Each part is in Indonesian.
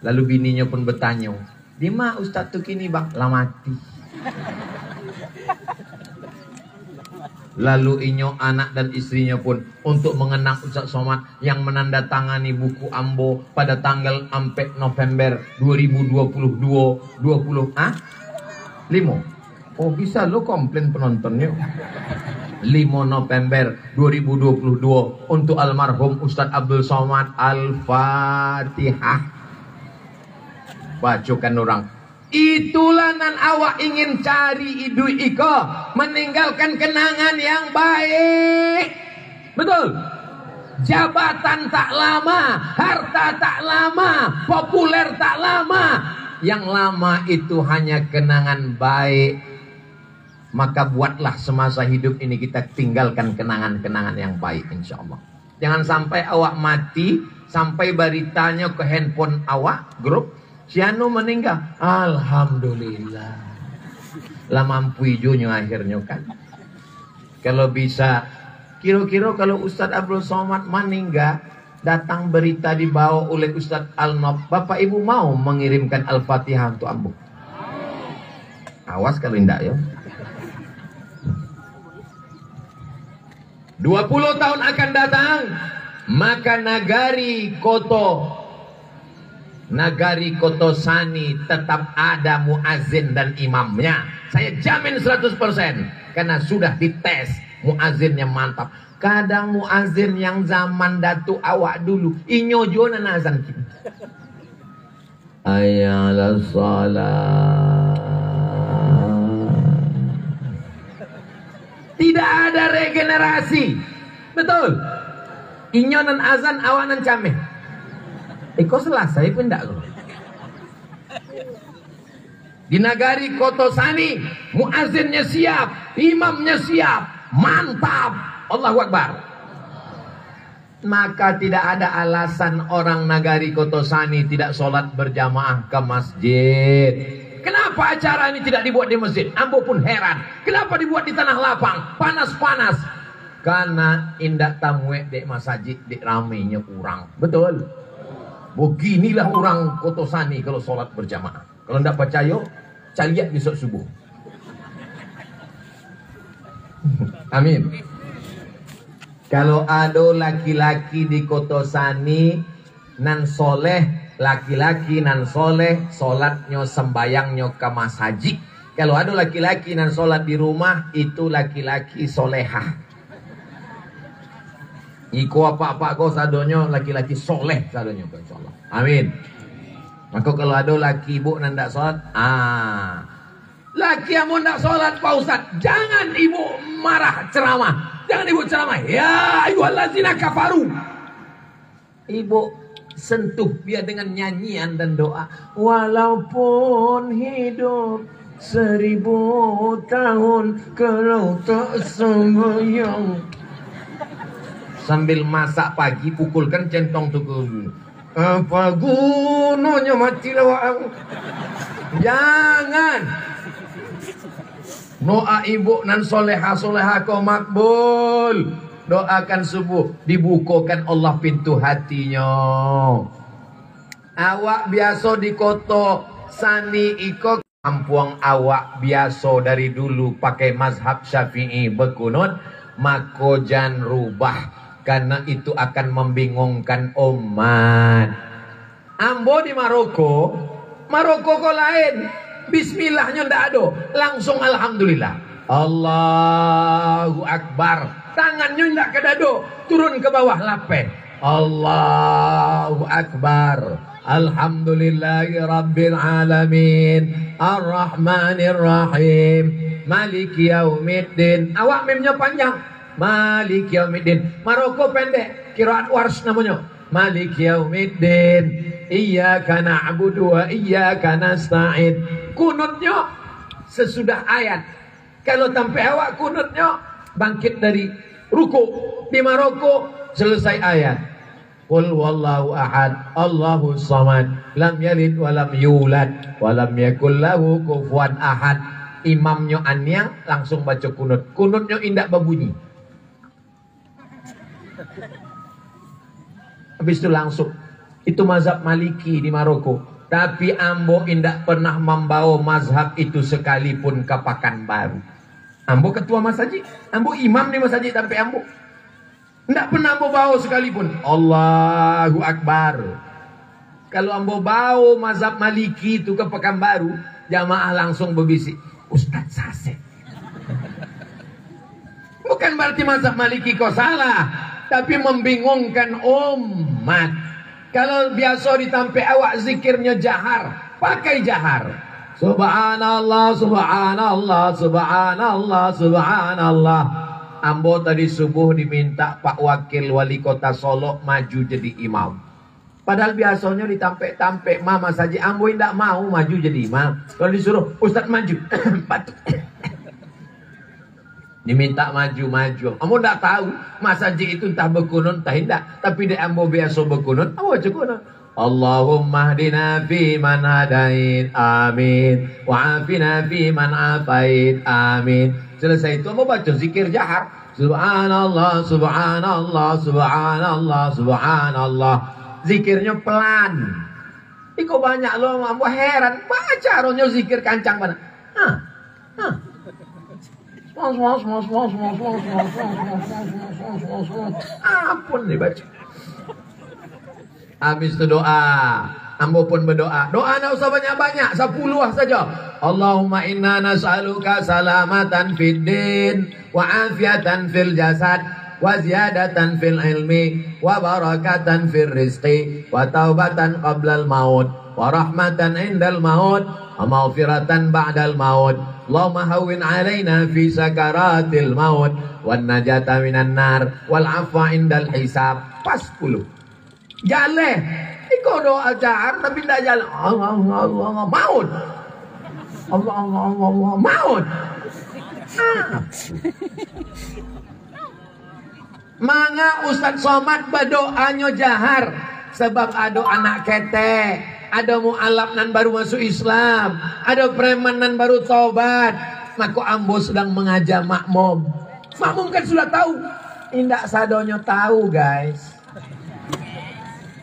Lalu bininya pun bertanya, di mana Ustaz tuh kini bang? Lah mati. Lalu inyo anak dan istrinya pun untuk mengenang Ustaz Somad yang menandatangani buku Ambo pada tanggal 4 November 2022 5. Oh bisa lo komplain penontonnya. 5 November 2022 untuk almarhum Ustaz Abdul Somad. Al-Fatihah. Bacakan orang. Itulah nan awak ingin cari idu iko, meninggalkan kenangan yang baik. Betul. Jabatan tak lama, harta tak lama, populer tak lama. Yang lama itu hanya kenangan baik. Maka buatlah semasa hidup ini kita tinggalkan kenangan-kenangan yang baik, insya Allah. Jangan sampai awak mati, sampai beritanya ke handphone awak, grup. Si anu meninggal, alhamdulillah. Lah mampu ijonya akhirnya kan. Kalau bisa, kira-kira kalau Ustadz Abdul Somad meninggal, datang berita dibawa oleh Ustadz Al-Nob, Bapak Ibu mau mengirimkan Al-Fatihah untuk Ambo? Awas kalau tidak ya. 20 tahun akan datang, maka Nagari Kotosani tetap ada muazin dan imamnya. Saya jamin 100%. Karena sudah dites, muazinnya mantap. Kadang muazin yang zaman datu awak dulu, inyo jona nazan kita. Ayalah salat. Tidak ada regenerasi. Betul. Inyo nan azan, awak nan cameh. Iko selesai pun tidak. Di Nagari Kotosani, muazinnya siap, imamnya siap, mantap. Allahu Akbar. Maka tidak ada alasan orang Nagari Kotosani tidak sholat berjamaah ke masjid. Kenapa acara ini tidak dibuat di masjid? Ambo pun heran. Kenapa dibuat di tanah lapang, panas-panas? Karena indak tamuek dek masjid, dek ramenya kurang. Betul. Beginilah orang Kotosani kalau sholat berjamaah. Kalau tidak percaya, cari lihat besok subuh. Amin. Kalau ada laki-laki di Kotosani nan soleh, laki-laki nan soleh, sholatnya sembayangnya ke masjid. Kalau ada laki-laki nan sholat di rumah, itu laki-laki solehah. Iko apa-apa kau sadonyo laki-laki soleh sadonyo insyaallah. Amin. Maka kalau ada laki ibu nan ndak salat, laki yang mau ndak salat Pak Ustaz, jangan ibu marah ceramah. Jangan ibu ceramah. Ya ayyuhallazina kafaru. Ibu sentuh dia dengan nyanyian dan doa. Walaupun hidup 1000 tahun kalau tak sembahyang. Sambil masak pagi, pukulkan centong tuh. Apa gunanya mati lawak. Jangan. Doa ibu nan soleha kau makbul. Doakan subuh, dibukakan Allah pintu hatinya. Awak biasa di Kotosani iko kampung awak biasa dari dulu pakai mazhab Syafi'i berkunut, maka jangan rubah. Karena itu akan membingungkan umat. Ambo di Maroko kok lain. Bismillahnya ndak ada, langsung alhamdulillah. Allahu Akbar. Tangannya ndak ke dado, turun ke bawah lapeh. Allahu Akbar. Alhamdulillahi Rabbil Alamin. Ar-Rahmanir Rahim. Maliki Yaumiddin. Awak memnya panjang. Malik Yaumiddin. Maroko pendek, qiraat Warsh namanya. Malik Yaumiddin. Iyyaka na'budu wa iyyaka nasta'in. Kunutnya sesudah ayat. Kalau sampai awak kunutnya bangkit dari ruku. Di Maroko selesai ayat. Qul wallahu ahad, Allahu samad, lam yalid wa lam yulad wa lam yakul lahu kufuwan ahad. Imamnya anyang langsung baca kunut. Kunutnya indak berbunyi. Habis itu langsung. Itu mazhab Maliki di Maroko. Tapi ambo indak pernah membawa mazhab itu sekalipun ke Pekanbaru. Ambo ketua masjid, ambo imam di masjid sampai ambo. Ndak pernah ambo bawa sekalipun. Allahu Akbar. Kalau ambo bawa mazhab Maliki itu ke Pekanbaru, jamaah langsung berbisik, Ustaz Sasek. Bukan berarti mazhab Maliki kau salah, tapi membingungkan umat. Kalau biasa ditampe awak zikirnya jahar, pakai jahar. Subhanallah, subhanallah, subhanallah, subhanallah. Ambo tadi subuh diminta Pak Wakil Wali Kota Solo maju jadi imam. Padahal biasanya ditampe-tampe mama saja. Ambo tidak mau maju jadi imam. Kalau disuruh Ustaz maju, batuk. Diminta maju-maju. Ambo tidak tahu masjid itu entah berkunun entah tidak. Tapi di ambo biasa berkunun, ambo berkunun. Allahumma hdina fi man hadait, amin. Wa'afina fi man afait, amin. Selesai itu ambo baca zikir jahar. Subhanallah, subhanallah, subhanallah, subhanallah. Zikirnya pelan. Iko banyak loh, ambo heran. Baca rohnya zikir kancang mana? Ampun dibaca. Habis itu doa. Ambo pun berdoa. Doa nak usah banyak-banyak, 10 saja. Allahumma inna nas'aluka salamatan fid din wa afiatan fil jasad wa ziyadatan fil ilmi wa barakatan fil rizqi wa taubatan qablal maut wa rahmatan indal maut wa maghfiratan ba'dal maut. Allahumma hawwin alaina fi sakaratil maut wan najata minan nar wal afwa indal hisab. Pas 10. Jalan. Iko doa jahar tapi tidak jalan. Allah Allah maut. Allah Allah maut. Manga Ustaz Somad berdoanya jahar sebab ada anak kete, ada mu'alaf nan baru masuk Islam, ada preman nan baru taubat. Maka ambo sedang mengajak makmum. Makmum kan sudah tahu. Indak sadonya tahu guys.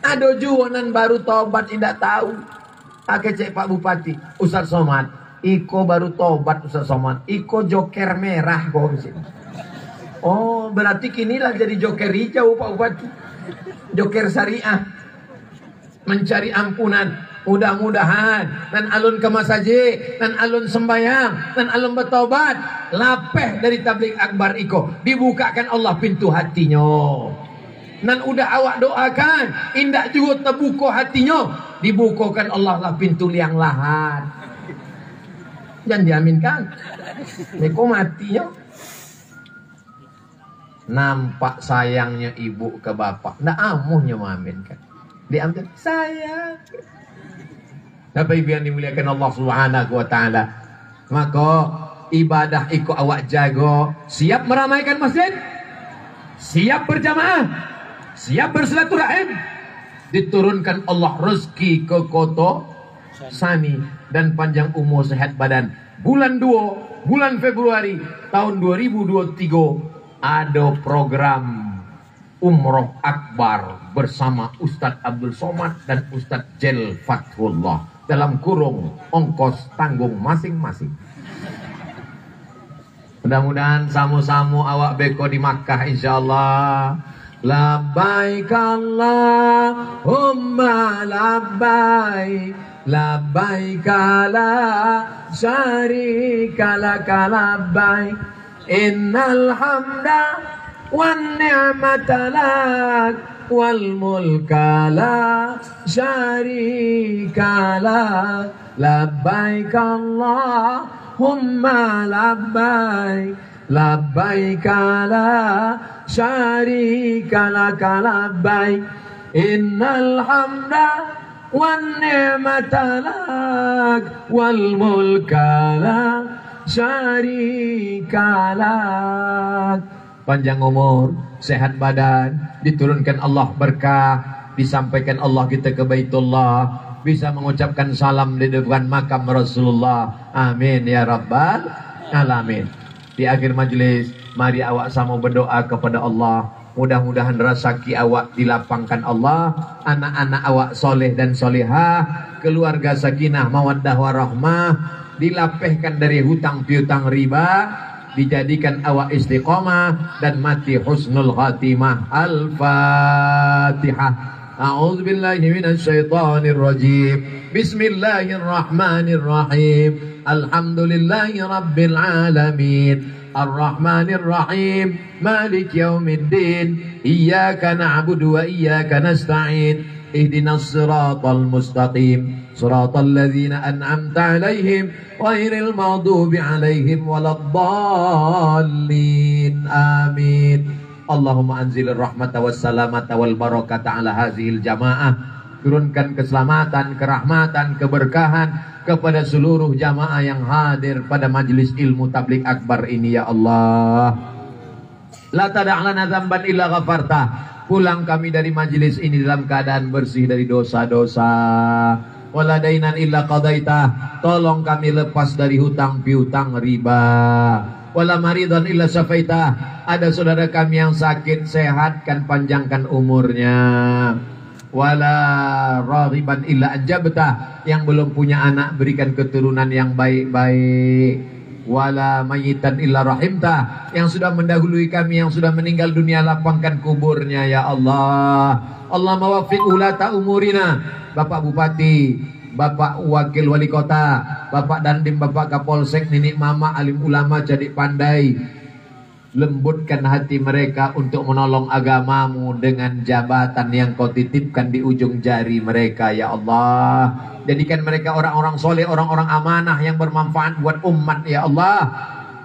Ada juga nan baru taubat indak tahu. Pakai cek Pak Bupati, Ustaz Somad. Iko baru taubat Ustaz Somad. Iko joker merah kok sini. Oh, berarti kinilah jadi joker hijau Pak Bupati. Joker syariah. Mencari ampunan. Mudah-mudahan nan alun ke masjid, nan alun sembayang, nan alun bertobat, lapeh dari tabligh akbar iko, dibukakan Allah pintu hatinya. Nan udah awak doakan, indak juga terbuka hatinya, dibukakan Allah lah pintu liang lahat. Jangan diaminkan. Neko matinya. Nampak sayangnya ibu ke bapak, ndak amuhnya mengaminkan. Diambil sayang. Bapak Ibu yang dimuliakan Allah Subhanahu wa taala. Maka ibadah ikut awak jago, siap meramaikan masjid, siap berjamaah, siap bersilaturahim. Diturunkan Allah rezeki ke kota Sami dan panjang umur sehat badan. Bulan 2, bulan Februari tahun 2023 ada program Umroh Akbar bersama Ustadz Abdul Somad dan Ustadz Jel Fathullah. Dalam kurung ongkos tanggung masing-masing. Mudah-mudahan samu-samu awak beko di Makkah insyaallah. Labbaik Allahumma labbaik, labbaik la syarika laka labbaik, innal hamda wan ni'mata lak wal mulka la syarika lak, labbaik Allahumma labbaik, labbaik la syarika laka labbaik, innal hamda wan ni'mata lak wal mulka la syarika lak. Panjang umur, sehat badan, diturunkan Allah berkah, disampaikan Allah kita ke Baitullah, bisa mengucapkan salam di depan makam Rasulullah. Amin ya Rabbal Alamin. Di akhir majlis, mari awak sama berdoa kepada Allah. Mudah-mudahan rezeki awak dilapangkan Allah, anak-anak awak soleh dan solehah, keluarga sakinah mawaddah warahmah, dilapehkan dari hutang piutang riba, dijadikan awak istiqomah dan mati husnul khatimah. Al-Fatihah. A'udzubillahi minasyaitonir rajim. Bismillahirrahmanirrahim. Alhamdulillahi rabbil alamin. Ar-Rahmanir Rahim. Malik yaumiddin. Iyyaka na'budu wa iyyaka nasta'in. Ihdinas siratal mustaqim. Siratal ladzina an'amta 'alaihim ghairil maghdubi 'alaihim waladdallin. Amin. Allahumma anzilir rahmata was salamata wal barakata ala hazihil jamaah. Turunkan keselamatan, kerahmatan, keberkahan kepada seluruh jamaah yang hadir pada majelis ilmu tabligh akbar ini ya Allah. La tada'lana dzamban illa ghafarta. Pulang kami dari majelis ini dalam keadaan bersih dari dosa-dosa. Wala dainan illa qadaita. Tolong kami lepas dari hutang piutang riba. Wala maridan illa syafaita. Ada saudara kami yang sakit, sehatkan, panjangkan umurnya. Wala raghiban illa anjabta. Yang belum punya anak, berikan keturunan yang baik-baik. Wala mayitan illa rahimta. Yang sudah mendahului kami, yang sudah meninggal dunia, lapangkan kuburnya ya Allah. Allah mawaffiq ulata umurina. Bapak Bupati, Bapak Wakil Wali Kota, Bapak Dandim, Bapak Kapolsek, Nenek Mama, alim ulama, jadi pandai. Lembutkan hati mereka untuk menolong agamamu dengan jabatan yang kau titipkan di ujung jari mereka ya Allah. Jadikan mereka orang-orang soleh, orang-orang amanah yang bermanfaat buat umat ya Allah.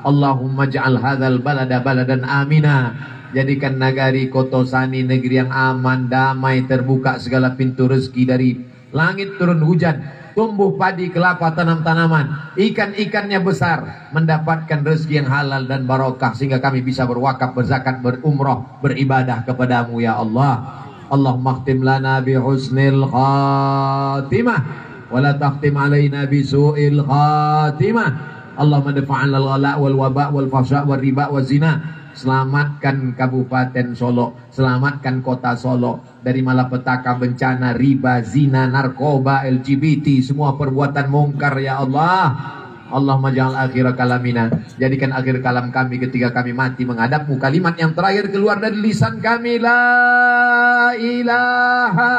Allahumma ja'al hadzal balada baladan amina. Jadikan nagari Kotosani negeri yang aman, damai, terbuka segala pintu rezeki, dari langit turun hujan, tumbuh padi, kelapa, tanam-tanaman, ikan-ikannya besar, mendapatkan rezeki yang halal dan barokah sehingga kami bisa berwakaf, berzakat, berumrah, beribadah kepadamu ya Allah. Allahumma khtim lana bi husnil khatimah wa la takhtim alaina bi su'il khatimah. Allahumma dafa'an al-ghala wal waba wal fahsya wal riba wal zina. Selamatkan Kabupaten Solo, selamatkan kota Solo dari malapetaka, bencana, riba, zina, narkoba, LGBT, semua perbuatan mungkar ya Allah. Allahumma ja'al akhir kalamina. Jadikan akhir kalam kami ketika kami mati menghadapmu, kalimat yang terakhir keluar dari lisan kami, la ilaha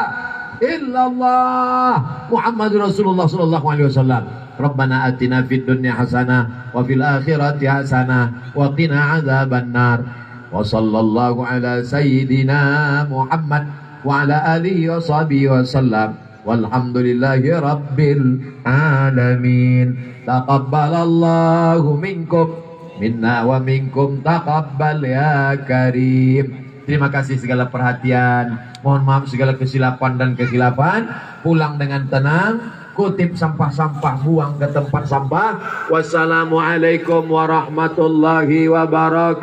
illallah Muhammadur Rasulullah sallallahu alaihi wasallam. Rabbana atina fid dunya hasanah wa fil akhirati hasanah wa qina adzabannar. Wa sallallahu ala sayyidina Muhammad wa ala alihi wa sahbihi wa sallam. Walhamdulillahi rabbil alamin. Taqabbalallahu minkum minna wa minkum taqabbal ya karim. Terima kasih segala perhatian. Mohon maaf segala kesilapan dan kesilapan. Pulang dengan tenang, kutip sampah-sampah, buang ke tempat sampah. Wassalamualaikum warahmatullahi wabarakatuh.